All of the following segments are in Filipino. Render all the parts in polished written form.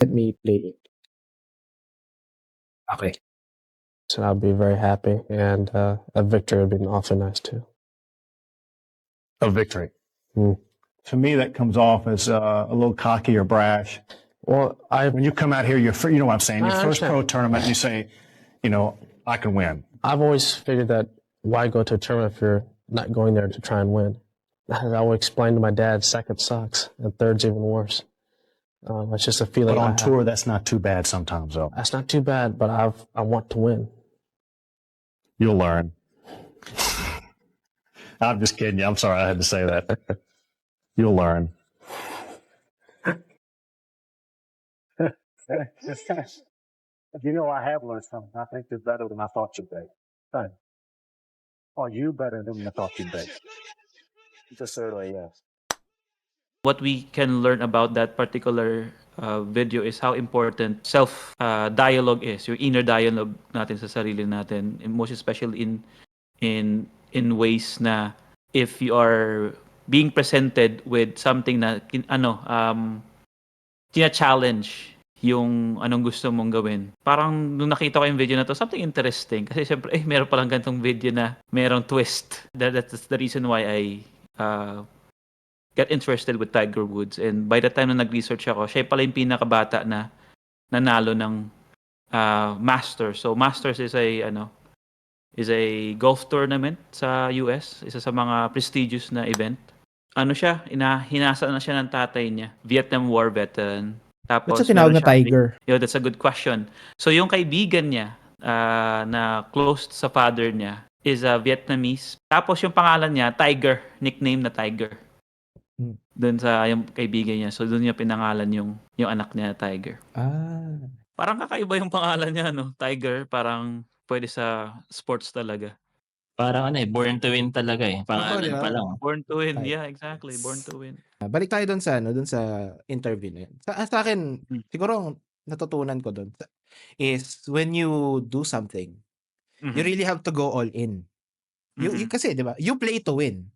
let me play it. Okay. So I'll be very happy, and a victory would be awfully nice too. A victory. Hmm. To me, that comes off as a little cocky or brash. Well, When you come out here, you know what I'm saying, your I first pro understand. tournament, you say, I can win. I've always figured that why go to a tournament if you're not going there to try and win? I always explain to my dad, second sucks, and third's even worse. It's just a feeling But I on have. tour, that's not too bad sometimes, though. That's not too bad, but I want to win. You'll learn. I'm just kidding you. I'm sorry I had to say that. You'll learn. I have learned something. I think it's better than I thought you'd be. Son, are you better than I thought you'd be? Just certainly, yes. What we can learn about that particular video is how important self dialogue is, yung inner dialogue natin sa sarili natin, and most especially in ways na if you are being presented with something na tina-challenge yung anong gusto mong gawin. Parang nung nakita ko yung video na to, something interesting. Kasi syempre, meron palang ganitong video na merong twist. That's the reason why I got interested with Tiger Woods. And by the time na nag-research ako, siya pala yung pinakabata na nanalo ng Masters. So Masters is a golf tournament sa US. Isa sa mga prestigious na event. Ano siya, hinasa na siya ng tatay niya. Vietnam War veteran. Tapos, Ba't siya tinawag na Tiger? That's a good question. So yung kaibigan niya na close sa father niya is a Vietnamese. Tapos yung pangalan niya, Tiger. Nickname na Tiger. Doon sa yung kaibigan niya. So doon niya pinangalan yung anak niya, Tiger. Parang kakaiba yung pangalan niya, no? Tiger, parang pwede sa sports talaga. Parang born to win talaga eh. Pangalan diba? pa lang. Born to win. Yeah, exactly. Born to win. Balik tayo doon sa interview na yun. Sa akin, siguro ang natutunan ko doon is when you do something, you really have to go all in. You kasi, di ba? You play to win.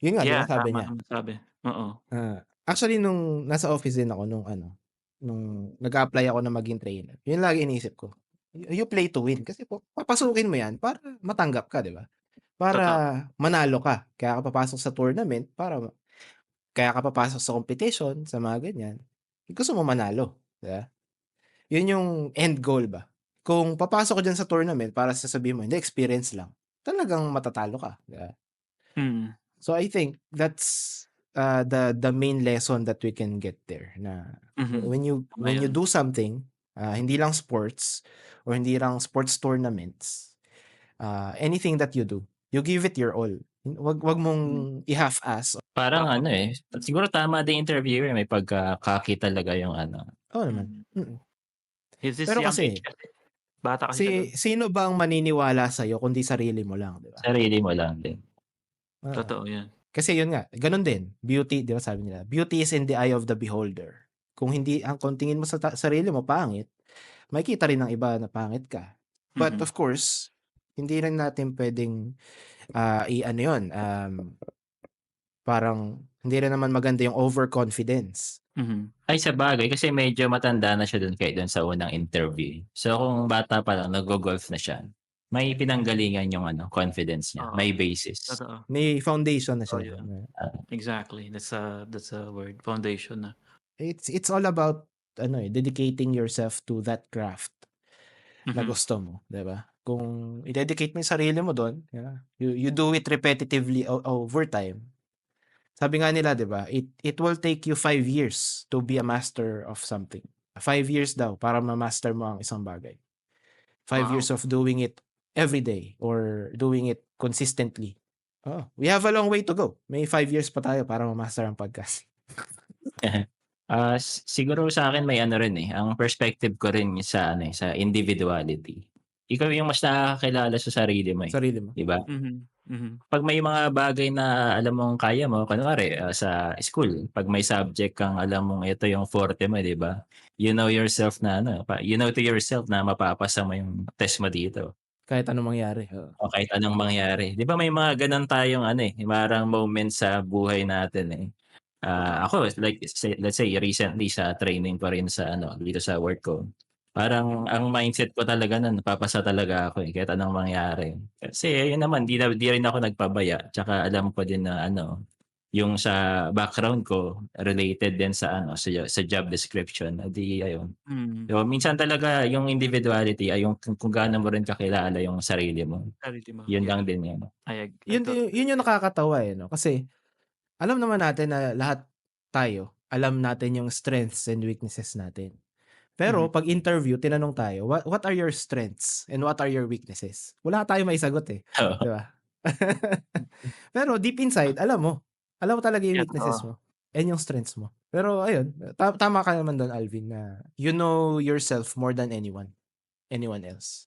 Yun nga, di ba sabi niya? Sabi. Oo. Actually, nung nasa office din ako, nung nag-apply ako na maging trainer, yun lagi iniisip ko. You play to win. Kasi papasukin mo yan para matanggap ka, di ba? Para manalo ka. Kaya ka papasok sa tournament, kaya ka papasok sa competition, sa mga ganyan. Gusto mo manalo. Diba? Yun yung end goal ba? Kung papasok ka dyan sa tournament para sasabihin mo, hindi, experience lang. Talagang matatalo ka. Diba? So I think that's the main lesson that we can get there. Na when you do something, hindi lang sports or hindi lang sports tournaments, anything that you do, you give it your all. Wag mong i-half-ass. Parang siguro tama din interviewer, may pagkakaki talaga yung Oo naman. Pero kasi, bata kasi sino bang maniniwala sa'yo kundi sarili mo lang, di ba? sarili mo lang din. Totoo yan. Kasi yun nga, ganun din. Beauty, di ba sabi nila, beauty is in the eye of the beholder. Kung tingin mo sa sarili mo pangit, makikita rin ng iba na pangit ka. But of course, hindi rin natin pwedeng parang hindi rin naman maganda yung overconfidence. Ay, sa bagay, kasi medyo matanda na siya dun kahit dun sa unang interview. So, kung bata pa lang, nag-golf na siya, may pinanggalingan yung confidence niya. May basis. Totoo. May foundation na siya. Exactly. That's a word. Foundation na. It's all about dedicating yourself to that craft na gusto mo, 'di ba? Kung i-dedicate mo yung sarili mo doon, you do it repetitively over time. Sabi nga nila, 'di ba? It will take you 5 years to be a master of something. 5 years daw para ma-master mo ang isang bagay. 5 years of doing it every day or doing it consistently. We have a long way to go. May 5 years pa tayo para ma-master ang podcast. Siguro sa akin may rin ang perspective ko rin sa sa individuality. Ikaw yung mas nakakakilala sa sarili mo. Sarili mo. 'Di ba? Pag may mga bagay na alam mong kaya mo, kunwari sa school, pag may subject kang alam mong ito yung forte mo, 'di ba? You know yourself na you know to yourself na mapapasa mo yung test mo dito. Kahit anong mangyari. O kahit anong mangyari. 'Di ba may mga ganun tayong parang moments sa buhay natin Ako like let's say recently sa training ko rin sa dito sa work ko. Parang ang mindset ko talaga nun napapasa talaga ako, kahit anong mangyari. Kasi yun naman di rin ako nagpabaya, tsaka alam ko din na yung sa background ko related din sa sa job description, ayun. Mm. So, minsan talaga yung individuality ay yung kung gaano mo rin kakilala yung sarili mo. Sarili mo. Yun Yeah. lang din yun. Yun yung nakakatawa no? Kasi alam naman natin na lahat tayo, alam natin yung strengths and weaknesses natin. Pero pag interview, tinanong tayo, what are your strengths and what are your weaknesses? Wala tayong maisagot Oo. di ba? Pero deep inside, alam mo talaga yung Yeah, weaknesses totoo. mo and yung strengths mo. Pero ayun, tama ka naman doon, Alvin, na you know yourself more than anyone else.